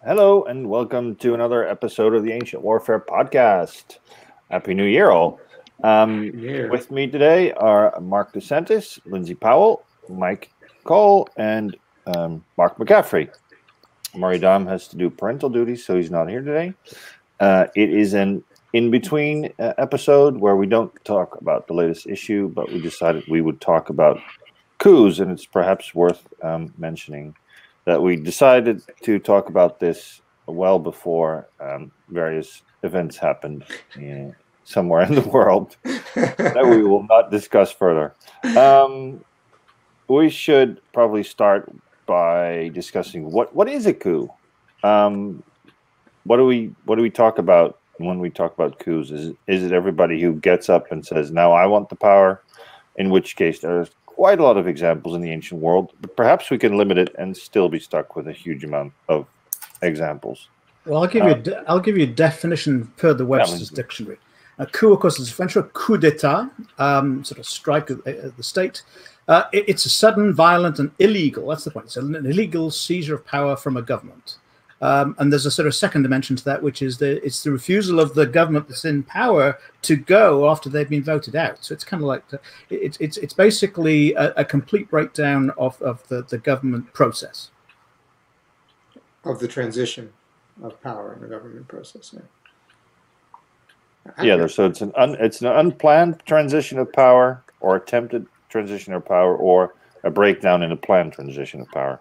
Hello, and welcome to another episode of the Ancient Warfare Podcast. Happy New Year, all. Year. With me today are Mark DeSantis, Lindsay Powell, Mike Cole, and Mark McCaffrey. Murray Dom has to do parental duties, so he's not here today. It is an in-between episode where we don't talk about the latest issue, but we decided we would talk about coups, and it's perhaps worth mentioning that we decided to talk about this well before various events happened somewhere in the world that we will not discuss further. We should probably start by discussing what is a coup. What do we talk about when we talk about coups? Is it everybody who gets up and says, "Now I want the power"? In which case, there's quite a lot of examples in the ancient world, but perhaps we can limit it and still be stuck with a huge amount of examples. Well, I'll give you a definition per the Webster's dictionary. A coup, of course, is French for coup d'état, sort of strike of the state. It's a sudden, violent, and illegal. That's the point. It's an illegal seizure of power from a government. And there's a sort of second dimension to that, which is it's the refusal of the government that's in power to go after they've been voted out. So it's kind of like it's basically a complete breakdown of the government process. Of the transition of power in the government process. So it's an unplanned transition of power, or attempted transition of power, or a breakdown in a planned transition of power.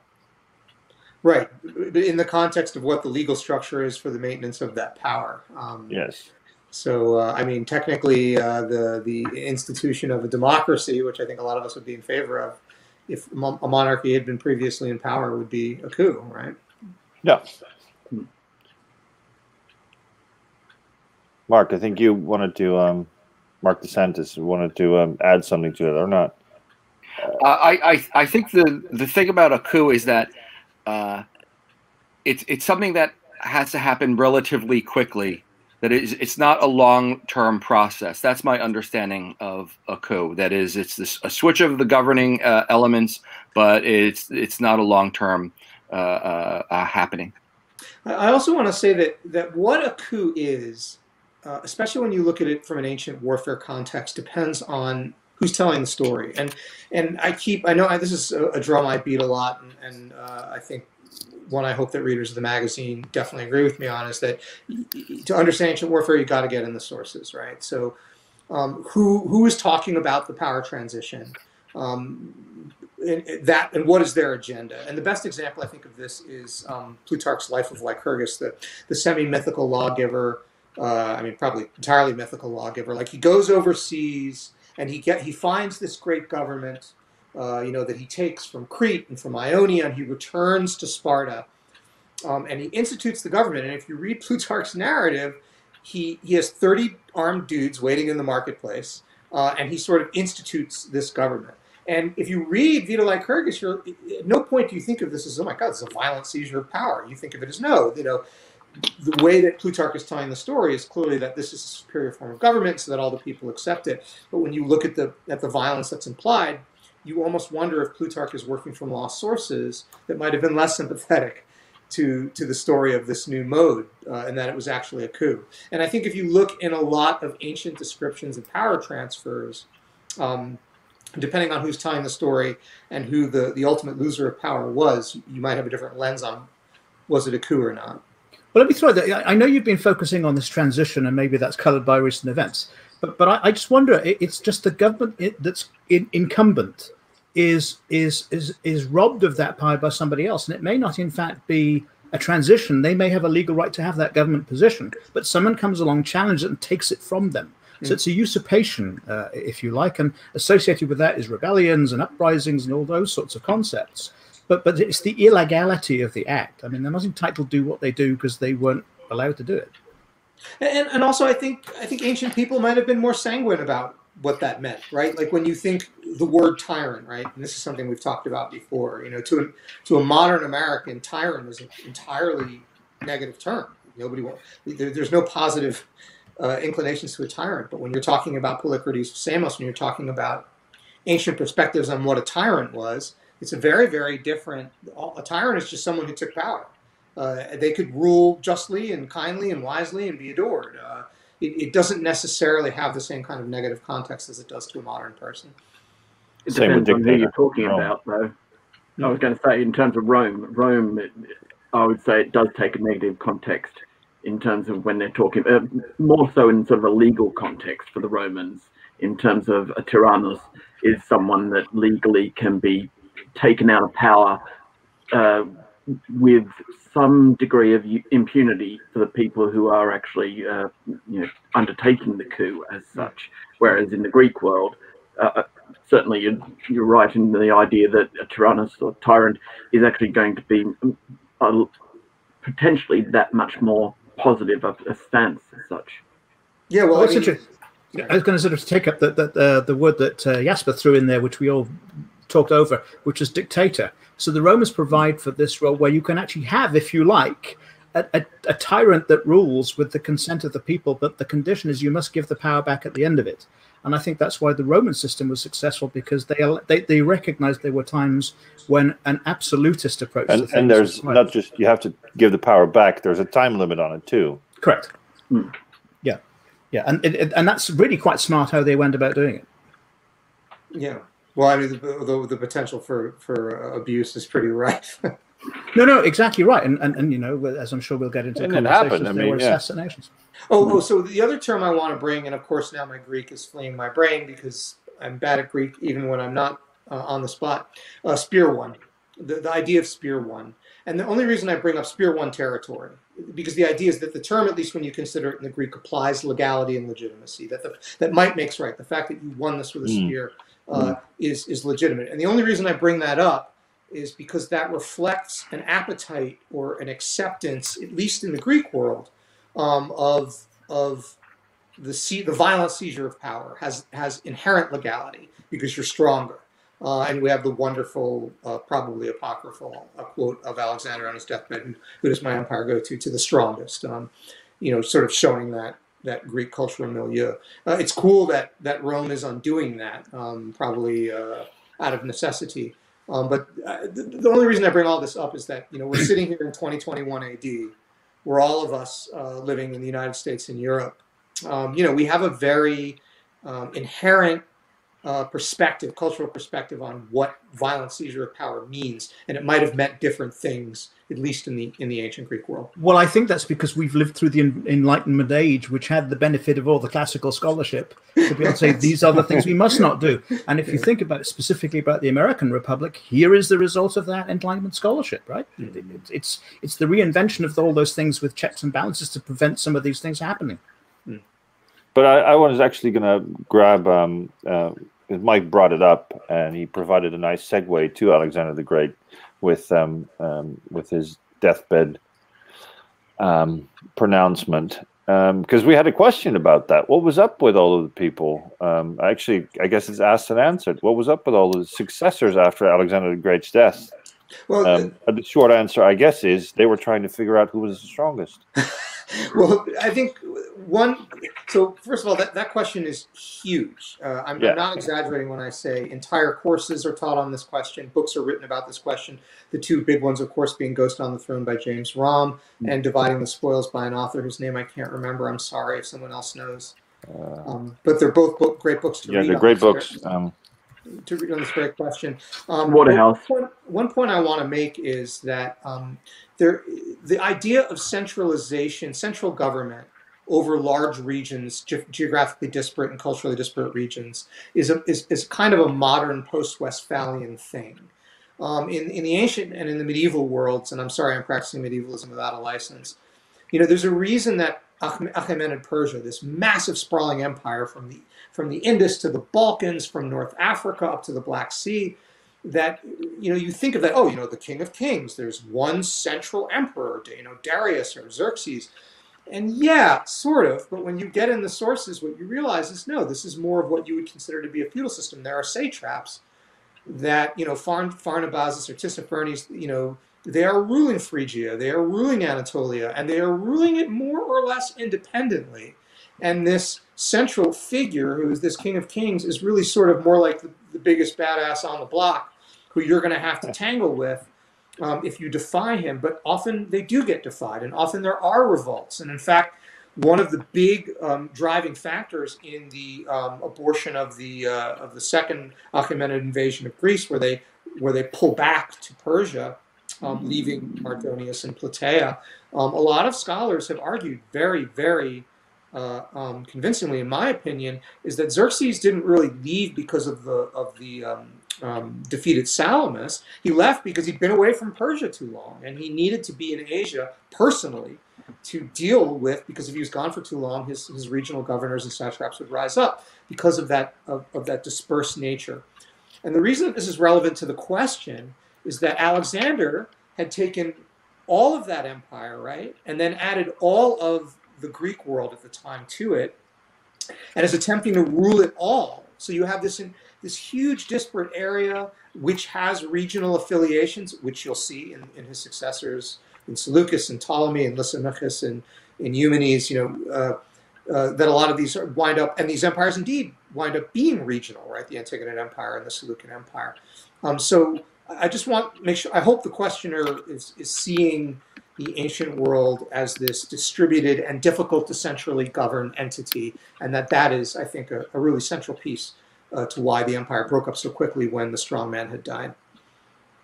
Right, in the context of what the legal structure is for the maintenance of that power. Yes. So, technically, the institution of a democracy, which I think a lot of us would be in favor of, if a monarchy had been previously in power, would be a coup, right? Yeah. Mark, I think you wanted to, Mark DeSantis wanted to add something to it, or not? I think the thing about a coup is that it's something that has to happen relatively quickly. That it's not a long-term process. That's my understanding of a coup. That is, it's a switch of the governing elements, but it's not a long-term happening. I also want to say that what a coup is, especially when you look at it from an ancient warfare context, depends on who's telling the story. And I know this is a drum I beat a lot, and I think one I hope that readers of the magazine definitely agree with me on is that to understand ancient warfare, you got to get in the sources, right? So who is talking about the power transition? And what is their agenda? And the best example I think of this is Plutarch's Life of Lycurgus, the semi-mythical lawgiver. Probably entirely mythical lawgiver. Like, he goes overseas and he finds this great government, that he takes from Crete and from Ionia, and he returns to Sparta, and he institutes the government. And if you read Plutarch's narrative, he has 30 armed dudes waiting in the marketplace, and he sort of institutes this government. And if you read Vita Lycurgus, at no point do you think of this as, oh my God, this is a violent seizure of power. You think of it as, no, the way that Plutarch is telling the story is clearly that this is a superior form of government, so that all the people accept it. But when you look at the violence that's implied, you almost wonder if Plutarch is working from lost sources that might have been less sympathetic to the story of this new mode, and that it was actually a coup. And I think if you look in a lot of ancient descriptions of power transfers, depending on who's telling the story and who the ultimate loser of power was, you might have a different lens on, was it a coup or not? Well, let me throw that. I know you've been focusing on this transition, and maybe that's colored by recent events. But I just wonder, it's just the government that's incumbent is robbed of that power by somebody else. And it may not, in fact, be a transition. They may have a legal right to have that government position, but someone comes along, challenges it, and takes it from them. So it's a usurpation, if you like. And associated with that is rebellions and uprisings and all those sorts of concepts. But it's the illegality of the act. I mean, they're not entitled to do what they do because they weren't allowed to do it. And also, I think ancient people might have been more sanguine about what that meant, right? Like, when you think the word tyrant, right? And this is something we've talked about before. To a modern American, tyrant is an entirely negative term. There's no positive inclinations to a tyrant. But when you're talking about Polycrates of Samos, when you're talking about ancient perspectives on what a tyrant was, it's a very, very different. A tyrant is just someone who took power. They could rule justly and kindly and wisely and be adored. It doesn't necessarily have the same kind of negative context as it does to a modern person. It Same with depends on who you're dictator. talking Rome. about, though. I was going to say, in terms of Rome, I would say it does take a negative context in terms of when they're talking, more so in sort of a legal context for the Romans, in terms of a tyrannus is someone that legally can be taken out of power with some degree of impunity for the people who are actually undertaking the coup as such. Whereas in the Greek world, certainly you're right in the idea that a tyrannus or tyrant is actually going to be potentially that much more positive of a stance as such. Yeah, well, I was going to sort of take up the word that Jasper threw in there, which we all talked over, which is dictator. So the Romans provide for this role where you can actually have, if you like, a tyrant that rules with the consent of the people, but the condition is you must give the power back at the end of it. And I think that's why the Roman system was successful, because they recognized there were times when an absolutist approach to things and there's was right. not just you have to give the power back. There's a time limit on it too. Correct. Yeah, and that's really quite smart how they went about doing it. Yeah. Well, I mean, the potential for abuse is pretty rife. No, exactly right. And as I'm sure we'll get into, and it happened. There were assassinations. So the other term I want to bring, and of course now my Greek is fleeing my brain because I'm bad at Greek even when I'm not on the spot. Spear one, the idea of spear one. And the only reason I bring up spear one territory, because the idea is that the term, at least when you consider it in the Greek, applies legality and legitimacy. That might makes right. The fact that you won this with a spear is legitimate. And the only reason I bring that up is because that reflects an appetite or an acceptance, at least in the Greek world, of the violent seizure of power has inherent legality because you're stronger. And we have the wonderful, probably apocryphal quote of Alexander on his deathbed, who does my empire go to the strongest, sort of showing that Greek cultural milieu. It's cool that Rome is undoing that, probably out of necessity. But the only reason I bring all this up is that, we're sitting here in 2021 AD, where all of us living in the United States and Europe, we have a very inherent cultural perspective on what violent seizure of power means, and it might have meant different things, at least in the ancient Greek world. Well, I think that's because we've lived through the Enlightenment age, which had the benefit of all the classical scholarship to be able to say these are the things we must not do. And if you think about it specifically about the American Republic, here is the result of that Enlightenment scholarship, right? It's the reinvention of all those things with checks and balances to prevent some of these things happening. But I was actually going to grab. Mike brought it up, and he provided a nice segue to Alexander the Great with his deathbed pronouncement, because we had a question about that. What was up with all of the people? I guess it's asked and answered. What was up with all the successors after Alexander the Great's death? Well, the short answer, I guess, is they were trying to figure out who was the strongest. Well, I think so first of all, that question is huge. I'm not exaggerating when I say entire courses are taught on this question. Books are written about this question. The two big ones, of course, being Ghost on the Throne by James Romm and Dividing the Spoils by an author whose name I can't remember. I'm sorry if someone else knows. But they're both great books to read. Yeah, they're great books. To read on this great question. Waterhouse. One point I want to make is that the idea of centralization, central government over large regions, geographically disparate and culturally disparate regions, is kind of a modern post-Westphalian thing. In the ancient and in the medieval worlds, and I'm sorry I'm practicing medievalism without a license, there's a reason that Achaemenid Persia, this massive sprawling empire from the Indus to the Balkans, from North Africa up to the Black Sea, that you think of that, the King of Kings, there's one central emperor, Darius or Xerxes. And yeah, sort of, but when you get in the sources, what you realize is, no, this is more of what you would consider to be a feudal system. There are satraps that, Pharnabazus or Tissaphernes, they are ruling Phrygia, they are ruling Anatolia, and they are ruling it more or less independently. And this central figure, who is this King of Kings, is really sort of more like the biggest badass on the block, who you're going to have to tangle with. if you defy him, but often they do get defied, and often there are revolts. And in fact, one of the big driving factors in the abortion of the second Achaemenid invasion of Greece, where they pull back to Persia, leaving Mardonius and Plataea, a lot of scholars have argued very, very convincingly, in my opinion, is that Xerxes didn't really leave because of the defeated Salamis. He left because he'd been away from Persia too long, and he needed to be in Asia personally to deal with, because if he was gone for too long, his regional governors and satraps would rise up because of that dispersed nature. And the reason that this is relevant to the question is that Alexander had taken all of that empire, right, and then added all of the Greek world at the time to it, and is attempting to rule it all. So you have this huge disparate area which has regional affiliations, which you'll see in his successors, in Seleucus and Ptolemy and Lysimachus and Eumenes, that a lot of these wind up, and these empires indeed wind up being regional, right? The Antigonid Empire and the Seleucid Empire. So I just want to make sure, I hope the questioner is seeing the ancient world as this distributed and difficult to centrally govern entity, and that is, I think, a really central piece to why the empire broke up so quickly when the strong man had died.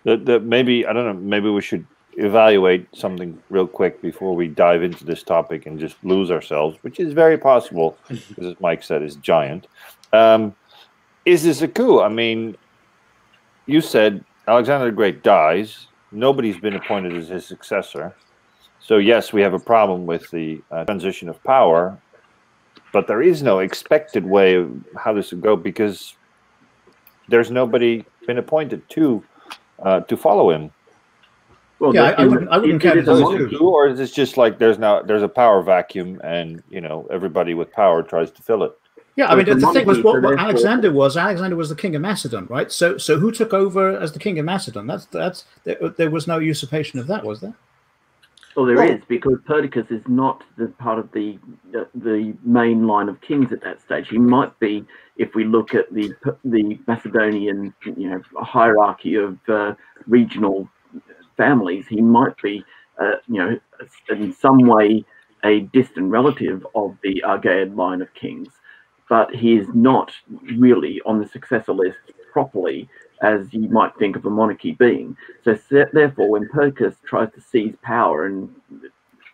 Maybe, I don't know, maybe we should evaluate something real quick before we dive into this topic and just lose ourselves, which is very possible, because as Mike said, is giant. Is this a coup? I mean, you said Alexander the Great dies. Nobody's been appointed as his successor. So yes, we have a problem with the transition of power, but there is no expected way of how this would go, because there's nobody been appointed to follow him. Well, yeah, I wouldn't count it as a coup. Or is it just like there's a power vacuum, and everybody with power tries to fill it? Yeah, I mean, the thing was what Alexander was. Alexander was the king of Macedon, right? So who took over as the king of Macedon? There was no usurpation of that, was there? Well, there is, because Perdiccas is not the part of the main line of kings at that stage. He might be, if we look at the Macedonian hierarchy of regional families, he might be in some way a distant relative of the Argead line of kings, but he is not really on the successor list properly, as you might think of a monarchy being. So therefore, when Perdiccas tries to seize power, and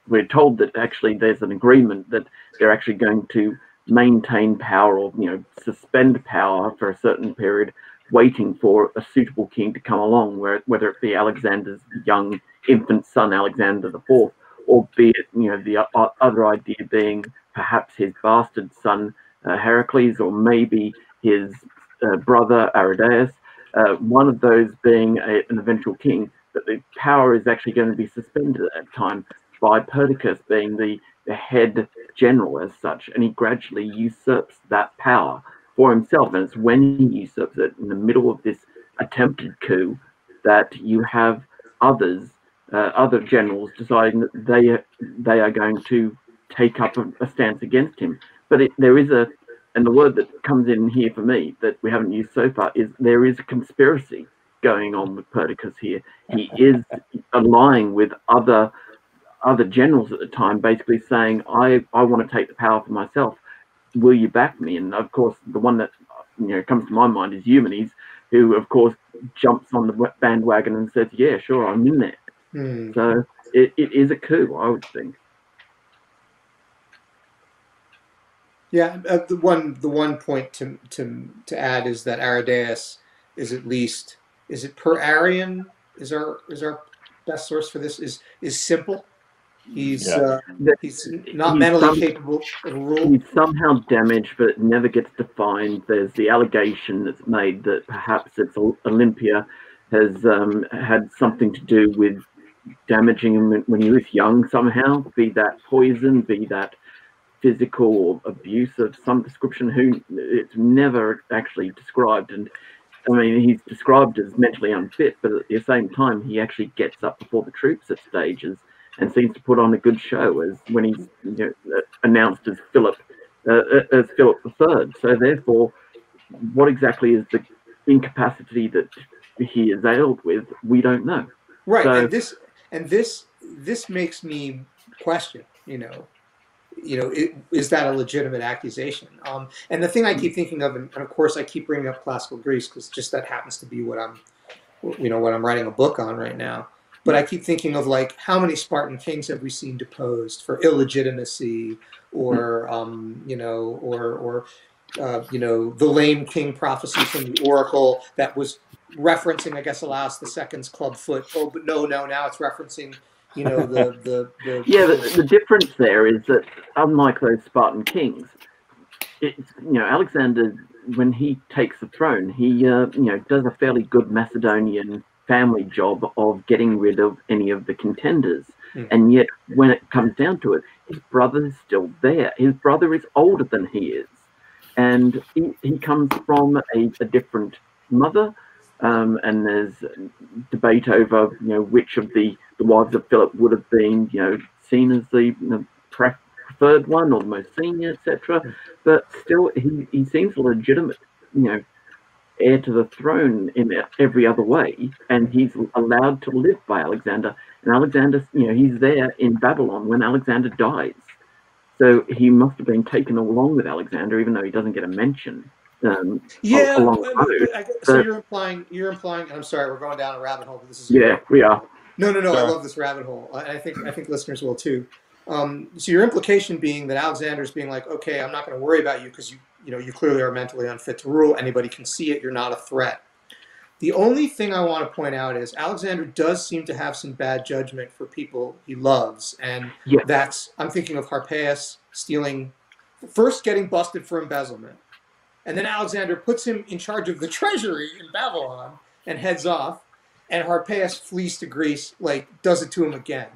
we're told that actually there's an agreement that they're actually going to maintain power, or suspend power for a certain period, waiting for a suitable king to come along, whether it be Alexander's young infant son Alexander IV, or be it the other idea being perhaps his bastard son Heracles, or maybe his brother Aridaeus. One of those being an eventual king, but the power is actually going to be suspended at that time by Perdiccas being the head general as such, and he gradually usurps that power for himself. And it's when he usurps it in the middle of this attempted coup that you have other generals deciding that they are going to take up a stance against him. But there is and the word that comes in here for me that we haven't used so far is there is a conspiracy going on with Perdiccas here. He is allying with other generals at the time, basically saying, I want to take the power for myself. Will you back me? And of course, the one that comes to my mind is Eumenes, who of course jumps on the bandwagon and says, yeah, sure, I'm in there. So it is a coup, I would think. Yeah, the one point to add is that Aridaeus is at least, is it per Arrian? Is our best source for this is simple. He's not mentally capable of rule. He's somehow damaged, but it never gets defined. There's the allegation that's made that perhaps it's Olympia has had something to do with damaging him when he was young somehow, be that poison, be that physical or abuse of some description. It's never actually described. And I mean, he's described as mentally unfit, but at the same time, he actually gets up before the troops at stages and seems to put on a good show, as when he's announced as Philip III. So therefore, what exactly is the incapacity that he is ailed with? We don't know. Right, So, and this makes me question. Is that a legitimate accusation? And the thing I keep thinking of, and of course I keep bringing up classical Greece because just that happens to be what I'm writing a book on right now. But I keep thinking of like how many Spartan kings have we seen deposed for illegitimacy, or the lame king prophecy from the oracle that was referencing, I guess, Alaus II's clubfoot. Oh, but no, now it's referencing, the yeah, the difference there is that unlike those Spartan kings, Alexander, when he takes the throne, he does a fairly good Macedonian family job of getting rid of any of the contenders. And yet, when it comes down to it, his brother is still there. His brother is older than he is, and he comes from a different mother. And there's debate over which of the wives of Philip would have been seen as the preferred one or the most senior, etc. But still, he seems a legitimate heir to the throne in every other way, and he's allowed to live by Alexander. And Alexander, he's there in Babylon when Alexander dies, so he must have been taken along with Alexander, even though he doesn't get a mention. So you're implying, and I'm sorry, we're going down a rabbit hole, but this is we are. No, I love this rabbit hole. I think listeners will too. So your implication being that Alexander's being like, okay, I'm not going to worry about you because you clearly are mentally unfit to rule. Anybody can see it. You're not a threat. The only thing I want to point out is Alexander does seem to have some bad judgment for people he loves, and I'm thinking of Harpaeus first getting busted for embezzlement, and then Alexander puts him in charge of the treasury in Babylon and heads off, and Harpaeus flees to Greece, does it to him again.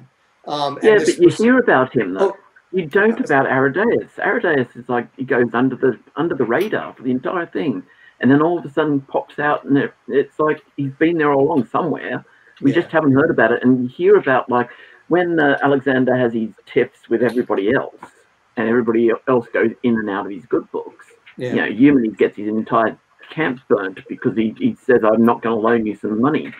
But you hear about him though. You don't about Aridaeus. Aridaeus is like he goes under the radar for the entire thing, and then all of a sudden pops out, and it's like he's been there all along somewhere. We just haven't heard about it. And you hear about when Alexander has his tiffs with everybody else, and everybody else goes in and out of his good books. Eumenes gets his entire camp burnt because he says, "I'm not going to loan you some money."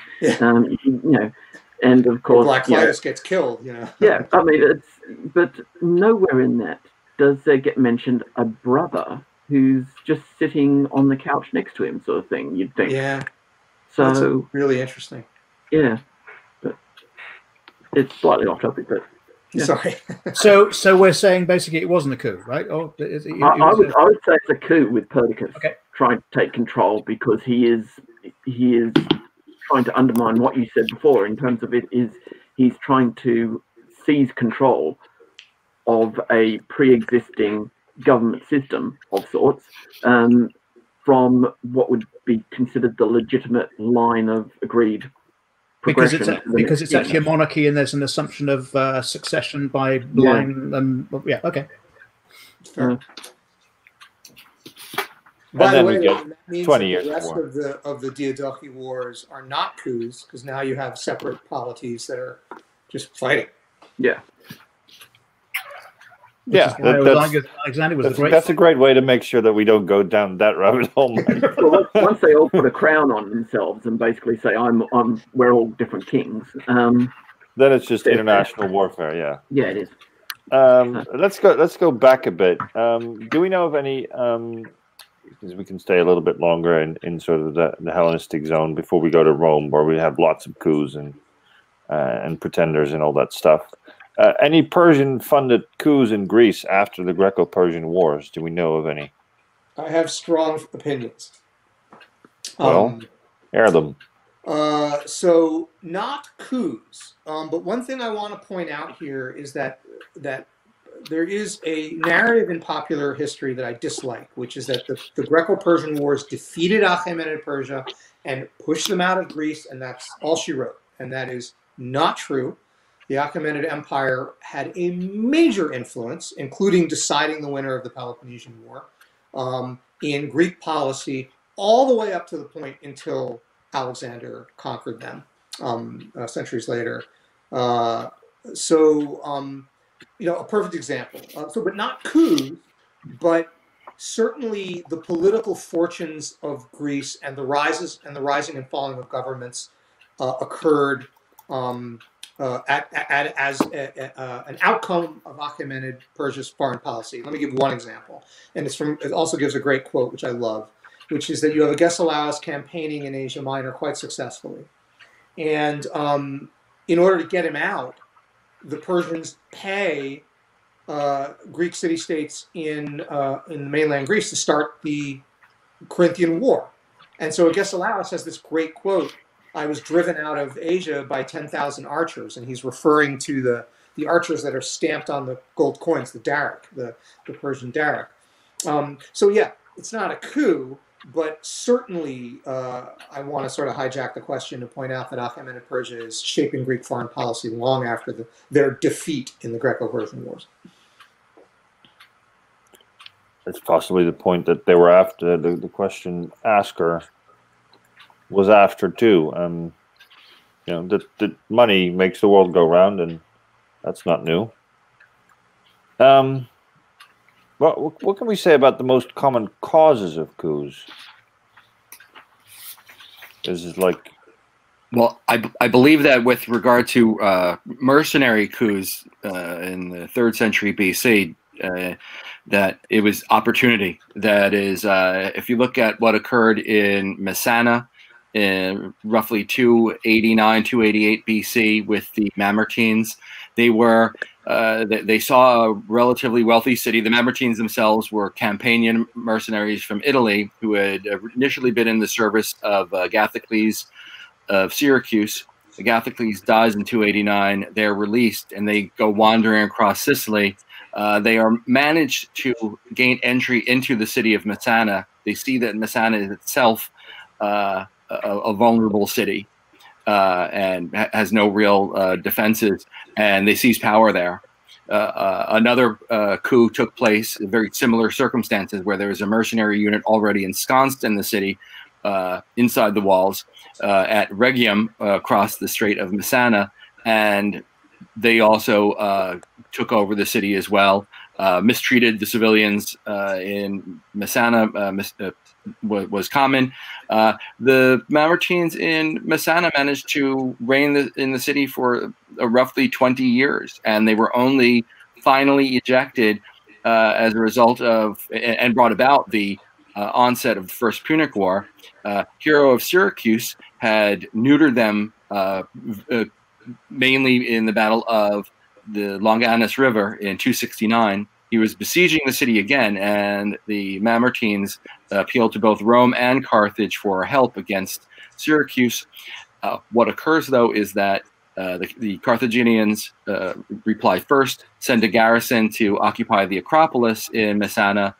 And of course, Black Clitus gets killed. Yeah, I mean, but nowhere in that does there get mentioned a brother who's just sitting on the couch next to him, sort of thing. You'd think. Yeah. So that's really interesting. Yeah, but it's slightly off topic, but. Yeah. Sorry. So we're saying basically it wasn't a coup, right? Or I would say it's a coup with Perdiccas trying to take control, because he is trying to undermine what you said before in terms of he's trying to seize control of a pre-existing government system of sorts, from what would be considered the legitimate line of agreed progression. Because it's actually a monarchy, and there's an assumption of succession by line. Fair. And By the then way, we get that means 20 that years the rest more. of the Diadochi Wars are not coups, because now you have separate polities that are just fighting. Yeah. Alexander was that's a great way to make sure that we don't go down that rabbit hole. Well, once they all put a crown on themselves and basically say, we're all different kings. Then it's just international warfare. Yeah. Yeah, it is. Let's go back a bit. Do we know of any? Because we can stay a little bit longer in sort of the Hellenistic zone before we go to Rome, where we have lots of coups and pretenders and all that stuff. Any Persian-funded coups in Greece after the Greco-Persian Wars? Do we know of any? I have strong opinions. Well, air them. So not coups, but one thing I want to point out here is that there is a narrative in popular history that I dislike, which is that the Greco-Persian Wars defeated Achaemenid Persia and pushed them out of Greece, and that's all she wrote. And that is not true. The Achaemenid Empire had a major influence, including deciding the winner of the Peloponnesian War, in Greek policy all the way up to the point until Alexander conquered them centuries later. A perfect example. But not coups, but certainly the political fortunes of Greece and the rising and falling of governments occurred as an outcome of Achaemenid Persia's foreign policy. Let me give one example, and it also gives a great quote, which I love, which is that you have Agesilaus campaigning in Asia Minor quite successfully, and in order to get him out, the Persians pay Greek city-states in mainland Greece to start the Corinthian War. And so Agesilaus has this great quote, "I was driven out of Asia by 10,000 archers," and he's referring to the archers that are stamped on the gold coins, the Darik, the Persian Darik. So yeah, it's not a coup, but certainly I want to sort of hijack the question to point out that Achaemenid Persia is shaping Greek foreign policy long after their defeat in the Greco-Persian Wars. It's possibly the point that they were after. The question asker was after too. You know, that money makes the world go round, and that's not new. What can we say about the most common causes of coups? Is it like? Well, I believe that with regard to mercenary coups in the 3rd century BC, that it was opportunity. That is, if you look at what occurred in Messana in roughly 289, 288 BC with the Mamertines, they saw a relatively wealthy city. The Mamertines themselves were Campanian mercenaries from Italy who had initially been in the service of Agathocles of Syracuse. Agathocles dies in 289. They're released and they go wandering across Sicily. They are managed to gain entry into the city of Messana. They see that Messana is itself a vulnerable city and has no real defenses, and they seize power there. Another coup took place in very similar circumstances where there was a mercenary unit already ensconced in the city inside the walls at Rhegium across the Strait of Messana, and they also took over the city as well, mistreated the civilians in Messana, was common. The Mamertines in Messana managed to reign in the city for roughly 20 years, and they were only finally ejected as a result of, and brought about the onset of the First Punic War. Hero of Syracuse had neutered them mainly in the Battle of the Longanus River in 269. He was besieging the city again, and the Mamertines appealed to both Rome and Carthage for help against Syracuse. What occurs, though, is that the Carthaginians reply first, send a garrison to occupy the Acropolis in Messana,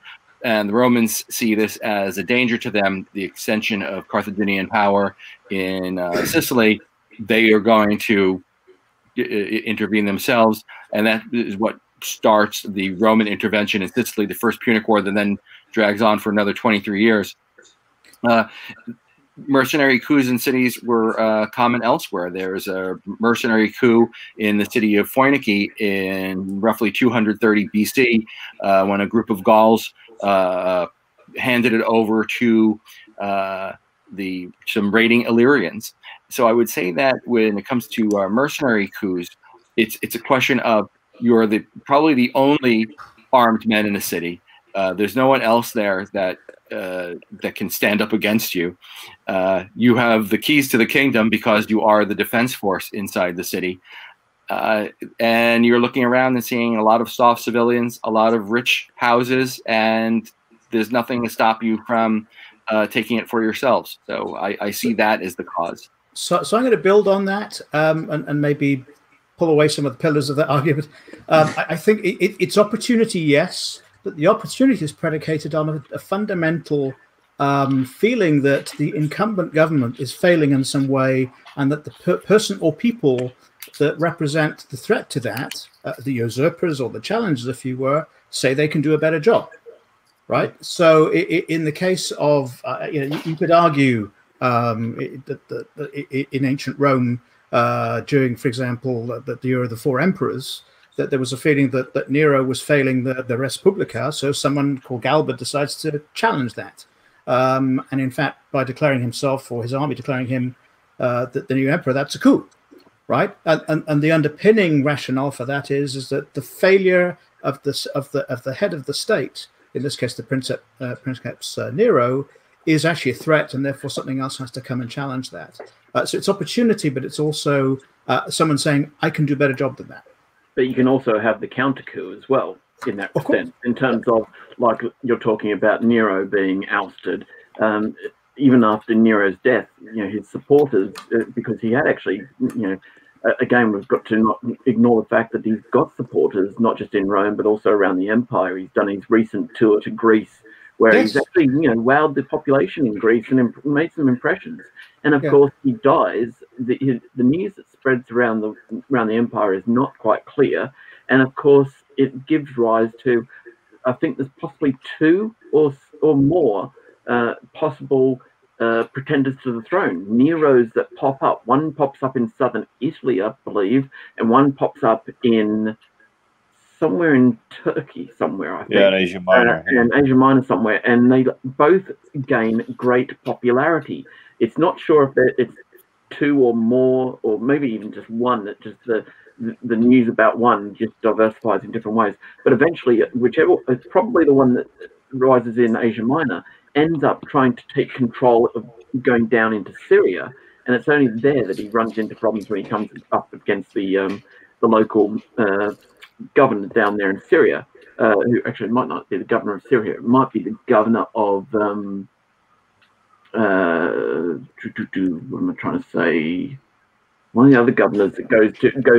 and the Romans see this as a danger to them, the extension of Carthaginian power in Sicily. They are going to intervene themselves, and that is what starts the Roman intervention in Sicily, the First Punic War, that then drags on for another 23 years. Mercenary coups in cities were common elsewhere. There was a mercenary coup in the city of Phoinike in roughly 230 BC when a group of Gauls handed it over to some raiding Illyrians. So I would say that when it comes to mercenary coups, it's a question of you're probably the only armed men in a city. There's no one else there that can stand up against you. You have the keys to the kingdom because you are the defense force inside the city. And you're looking around and seeing a lot of soft civilians, a lot of rich houses, and there's nothing to stop you from taking it for yourselves. So I see that as the cause. So I'm going to build on that and maybe pull away some of the pillars of that argument. I think it's opportunity, yes, but the opportunity is predicated on a fundamental feeling that the incumbent government is failing in some way, and that the person or people that represent the threat to that, the usurpers or the challengers, if you were, say they can do a better job, right? So in the case of, you could argue that in ancient Rome, during, for example, the year of the 4 emperors, that there was a feeling that Nero was failing the Res Publica, so someone called Galba decides to challenge that. And in fact, by declaring himself, or his army declaring him the new emperor, that's a coup. right? And the underpinning rationale for that is that the failure of the head of the state, in this case the Princeps Nero, is actually a threat, and therefore something else has to come and challenge that. So it's opportunity, but it's also someone saying, I can do a better job than that. But you can also have the counter coup as well, in that sense, in terms of, like you're talking about Nero being ousted. Even after Nero's death, his supporters, because he had actually, again, we've got to not ignore the fact that he's got supporters, not just in Rome, but also around the empire. He's done his recent tour to Greece, where he's actually, wowed the population in Greece and made some impressions. And of course, he dies. The news that spreads around the empire is not quite clear. And of course, it gives rise to, I think there's possibly 2 or more possible pretenders to the throne. Neros that pop up. One pops up in southern Italy, I believe, and one pops up in somewhere in Turkey, somewhere, I think. Yeah, in Asia Minor. In Asia Minor somewhere, and they both gain great popularity. It's not sure if it's 2 or more, or maybe even just one. That just the news about one just diversifies in different ways. But eventually, whichever, it's probably the one that rises in Asia Minor, ends up trying to take control of going down into Syria, and it's only there that he runs into problems when he comes up against the local governor down there in Syria, who actually might not be the governor of Syria. It might be the governor of what am I trying to say? One of the other governors that goes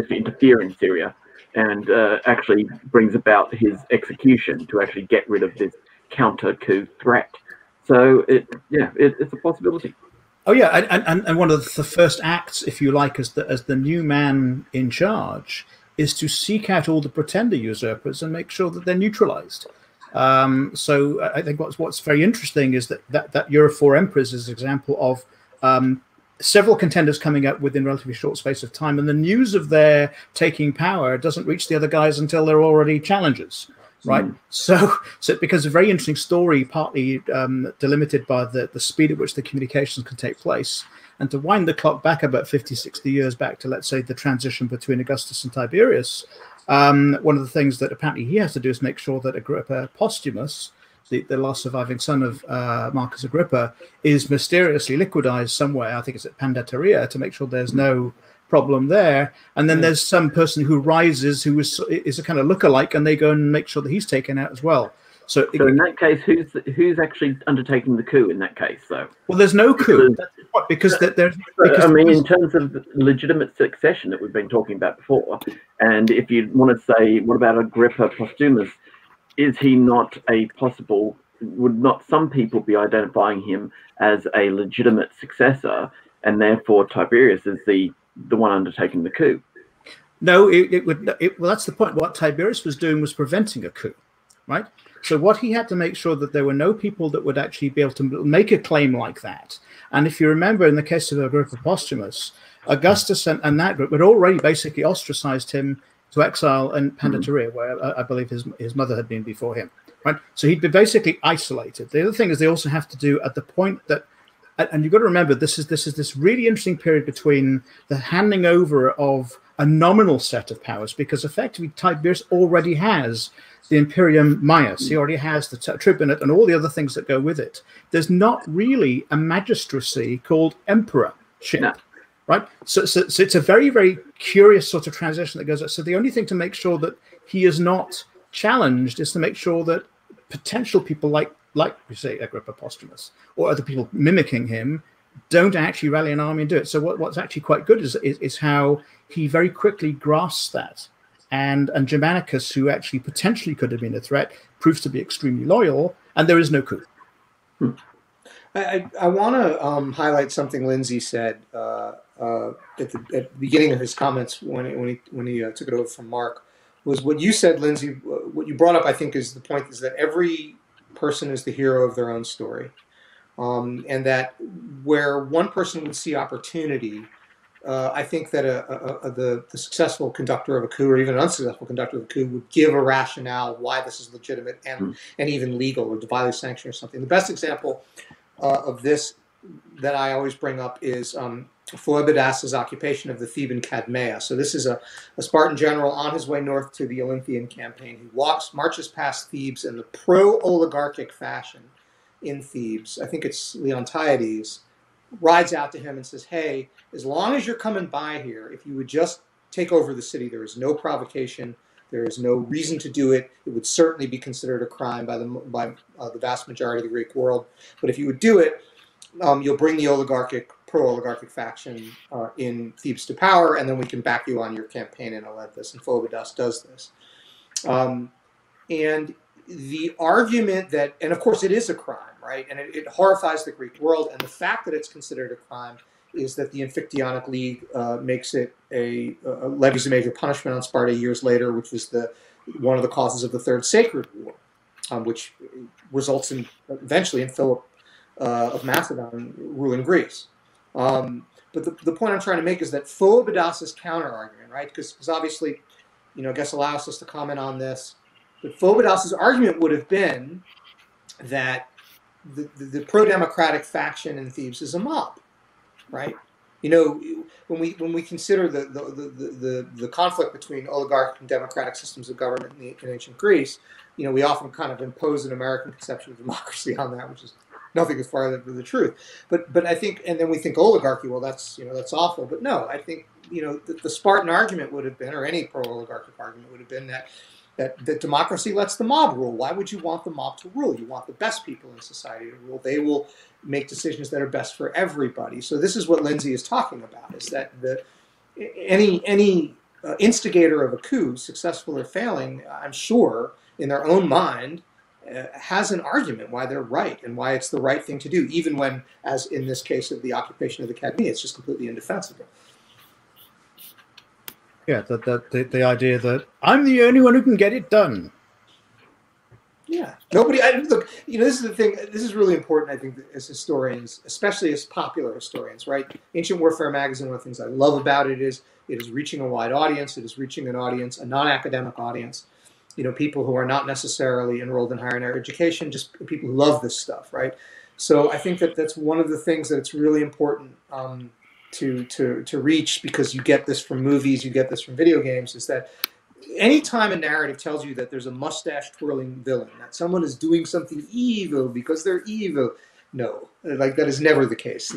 to interfere in Syria and actually brings about his execution to actually get rid of this counter coup threat. So it's a possibility. Oh yeah, and one of the first acts, if you like, as the new man in charge, is to seek out all the pretender usurpers and make sure that they're neutralized. So I think what's very interesting is that Year of 4 Emperors is an example of several contenders coming up within a relatively short space of time, and the news of their taking power doesn't reach the other guys until they're already challengers. Right, so it becomes a very interesting story, partly delimited by the speed at which the communications can take place. And to wind the clock back about 50, 60 years back to, let's say, the transition between Augustus and Tiberius, one of the things that apparently he has to do is make sure that Agrippa Postumus, the last surviving son of Marcus Agrippa, is mysteriously liquidized somewhere. I think it's at Pandateria, to make sure there's no problem there. And then there's some person who rises who is a kind of lookalike, and they go and make sure that he's taken out as well. So in that case, who's actually undertaking the coup in that case, though? Well, there's no coup because I mean, in terms of legitimate succession that we've been talking about before, and if you want to say, what about Agrippa Postumus? Is he not a possible? Would not some people be identifying him as a legitimate successor, and therefore Tiberius is the one undertaking the coup? No, well, that's the point. What Tiberius was doing was preventing a coup, right? So what he had to make sure that there were no people that would actually be able to make a claim like that. And if you remember, in the case of Agrippa Postumus, Augustus and that group had already basically ostracized him to exile in Pandateria, where I believe his mother had been before him, right? So he'd been basically isolated. The other thing is they also have to do at the point that, and you've got to remember, this is this really interesting period between the handing over of a nominal set of powers, because effectively Tiberius already has the Imperium Maius, he already has the tribunate and all the other things that go with it. There's not really a magistracy called emperorship, right? So it's a very, very curious sort of transition that goes on. So the only thing to make sure that he is not challenged is to make sure that potential people like we say Agrippa Postumus or other people mimicking him don't actually rally an army and do it. So what's actually quite good is how he very quickly grasps that. And Germanicus, who actually potentially could have been a threat, proves to be extremely loyal, and there is no coup. I want to highlight something Lindsay said at the beginning of his comments when he took it over from Mark, was what you said, Lindsay. What you brought up, I think, is the point is that every person is the hero of their own story, and that where one person would see opportunity, I think that the successful conductor of a coup, or even an unsuccessful conductor of a coup, would give a rationale why this is legitimate and even legal or divinely sanctioned or something. The best example of this that I always bring up is Phoebodas's occupation of the Theban Cadmea. So this is a Spartan general on his way north to the Olynthian campaign. He marches past Thebes in the pro-oligarchic fashion in Thebes. I think it's Leontiades, rides out to him and says, hey, as long as you're coming by here, if you would just take over the city, there is no provocation, there is no reason to do it. It would certainly be considered a crime by the vast majority of the Greek world. But if you would do it, you'll bring the pro-oligarchic faction in Thebes to power, and then we can back you on your campaign in Olynthus. And Phoebidas does this. And the argument that, and of course it is a crime, right? And it horrifies the Greek world. And the fact that it's considered a crime is that the Amphictyonic League makes it levies a major punishment on Sparta years later, which was one of the causes of the Third Sacred War, which results in eventually in Philip of Macedon ruling Greece. But the point I'm trying to make is that Phoebodas's counter argument, right? Because obviously, Agesilaus has to comment on this. But Phoebodas's argument would have been that the pro-democratic faction in Thebes is a mob, right? When we consider the conflict between oligarchic and democratic systems of government in ancient Greece, we often kind of impose an American conception of democracy on that, which is nothing as far from the truth. But I think, and then we think oligarchy, well, that's awful. But no, I think the Spartan argument would have been, or any pro-oligarchic argument would have been that democracy lets the mob rule. Why would you want the mob to rule? You want the best people in society to rule. They will make decisions that are best for everybody. So this is what Lindsay is talking about: is that any instigator of a coup, successful or failing, I'm sure in their own mind, has an argument why they're right and why it's the right thing to do, even when, as in this case of the occupation of the Cadmea, it's just completely indefensible. Yeah, the idea that I'm the only one who can get it done. Yeah, nobody. Look, this is the thing. This is really important, I think, as historians, especially as popular historians, right? Ancient Warfare Magazine, one of the things I love about it is reaching a wide audience. It is reaching an audience, a non-academic audience. People who are not necessarily enrolled in higher education, just people who love this stuff, right? So I think that's one of the things that it's really important to reach, because you get this from movies, you get this from video games, is that anytime a narrative tells you that there's a mustache twirling villain, that someone is doing something evil because they're evil, no, that is never the case.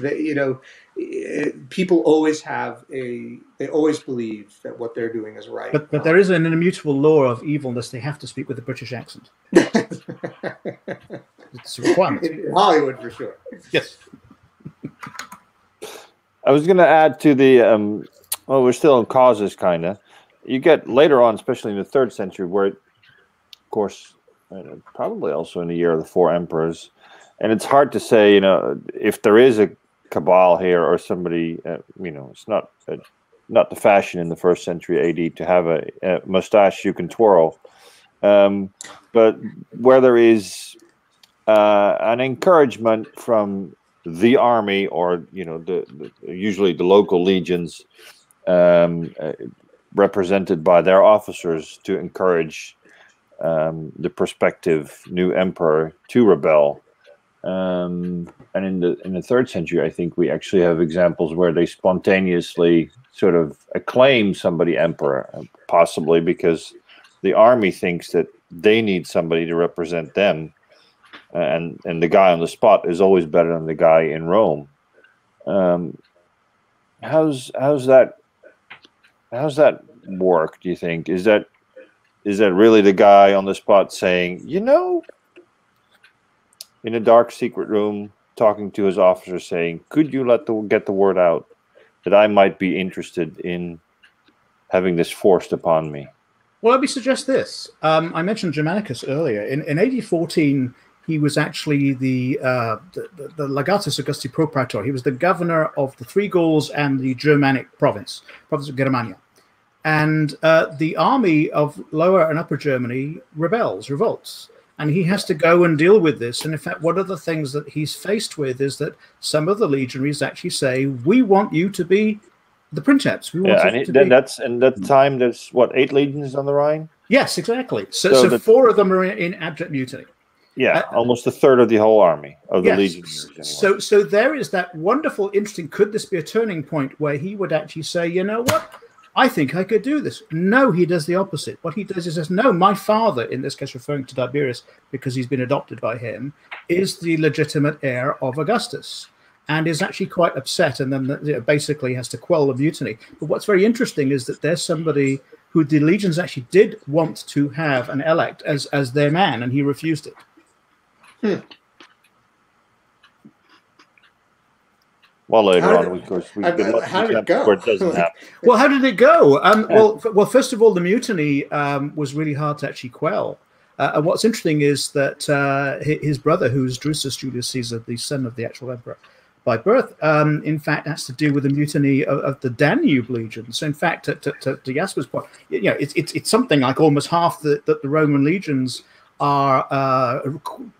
People always they always believe that what they're doing is right. But there is an immutable law of evilness. They have to speak with a British accent. It's a requirement. In Hollywood, for sure. Yes. I was going to add to the, well, we're still in causes, kind of. You get later on, especially in the 3rd century, where, of course, probably also in the year of the 4 emperors, and it's hard to say, if there is a cabal here or somebody, it's not the fashion in the 1st century AD to have a mustache you can twirl, but where there is an encouragement from the army, or usually the local legions, represented by their officers, to encourage the prospective new emperor to rebel. And in the 3rd century, I think we actually have examples where they spontaneously sort of acclaim somebody emperor, possibly because the army thinks that they need somebody to represent them, and the guy on the spot is always better than the guy in Rome. How's that work, do you think? Is that really the guy on the spot saying, in a dark secret room, talking to his officer, saying, could you get the word out that I might be interested in having this forced upon me? Well, let me suggest this. I mentioned Germanicus earlier. In AD 14, he was actually the Legatus Augusti Propraetor. He was the governor of the 3 Gauls and the Germanic province of Germania. And the army of Lower and Upper Germany revolts. And he has to go and deal with this. And in fact, one of the things that he's faced with is that some of the legionaries actually say, we want you to be the princeps. We want that's in that time, there's, 8 legions on the Rhine? Yes, exactly. So 4 of them are in abject mutiny. Yeah, almost a third of the whole army of the legionaries. Anyway. So there is that wonderful, interesting. Could this be a turning point where he would actually say, you know what? I think I could do this. No, he does the opposite. What he does is says, no, my father, in this case referring to Tiberius because he's been adopted by him, is the legitimate heir of Augustus, and is actually quite upset, and then basically has to quell the mutiny. But what's very interesting is that there's somebody who the legions actually did want to have an elect as their man, and he refused it. Well, later on, of course, how did it go? Where it doesn't happen. Well, how did it go? Well, first of all, the mutiny was really hard to actually quell. And what's interesting is that his brother, who's Drusus Julius Caesar, the son of the actual emperor by birth, in fact, has to do with the mutiny of the Danube legion. So, in fact, to Jasper's point, it's something like almost half that the Roman legions are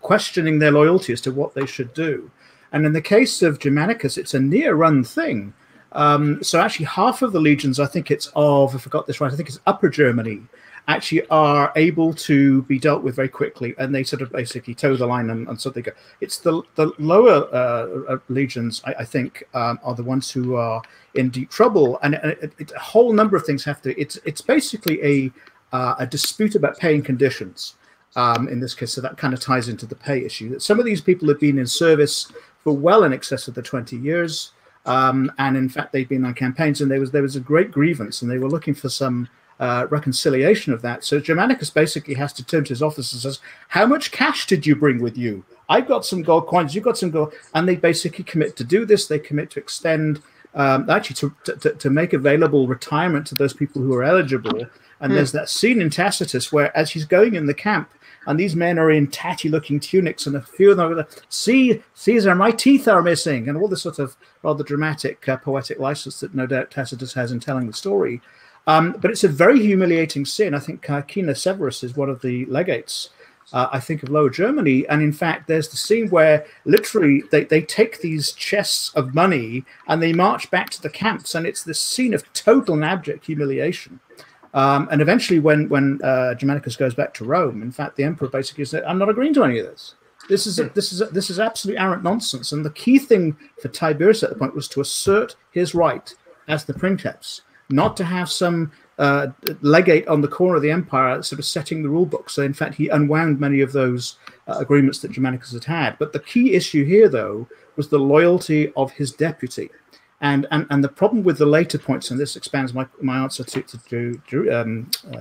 questioning their loyalty as to what they should do. And in the case of Germanicus, it's a near-run thing. So actually half of the legions, I think it's of, I forgot this right, I think it's Upper Germany, actually are able to be dealt with very quickly, and they sort of basically toe the line and so they go. It's the lower legions, I think, are the ones who are in deep trouble. And a whole number of things have to, it's basically a dispute about paying conditions. In this case, so that kind of ties into the pay issue. That some of these people have been in service for well in excess of the 20 years, and in fact they've been on campaigns, and there was a great grievance, and they were looking for some reconciliation of that. So Germanicus basically has to turn to his officers and says, "How much cash did you bring with you? I've got some gold coins, you've got some gold," and they basically commit to do this. They commit to extend, actually to make available retirement to those people who are eligible. And there's that scene in Tacitus where, as he's going in the camp, and these men are in tatty-looking tunics, and a few of them are, "See, Caesar, my teeth are missing," and all this sort of rather dramatic, poetic license that no doubt Tacitus has in telling the story. But it's a very humiliating scene. I think Caecina Severus is one of the legates, I think, of Lower Germany. And in fact, there's the scene where literally they take these chests of money and they march back to the camps, and it's this scene of total and abject humiliation. And eventually, when Germanicus goes back to Rome, in fact, the emperor basically said, "I'm not agreeing to any of this. This is absolute arrant nonsense." And the key thing for Tiberius at the point was to assert his right as the princeps, not to have some legate on the corner of the empire sort of setting the rule book. So, in fact, he unwound many of those agreements that Germanicus had had. But the key issue here, though, was the loyalty of his deputy. And the problem with the later points, and this expands my answer to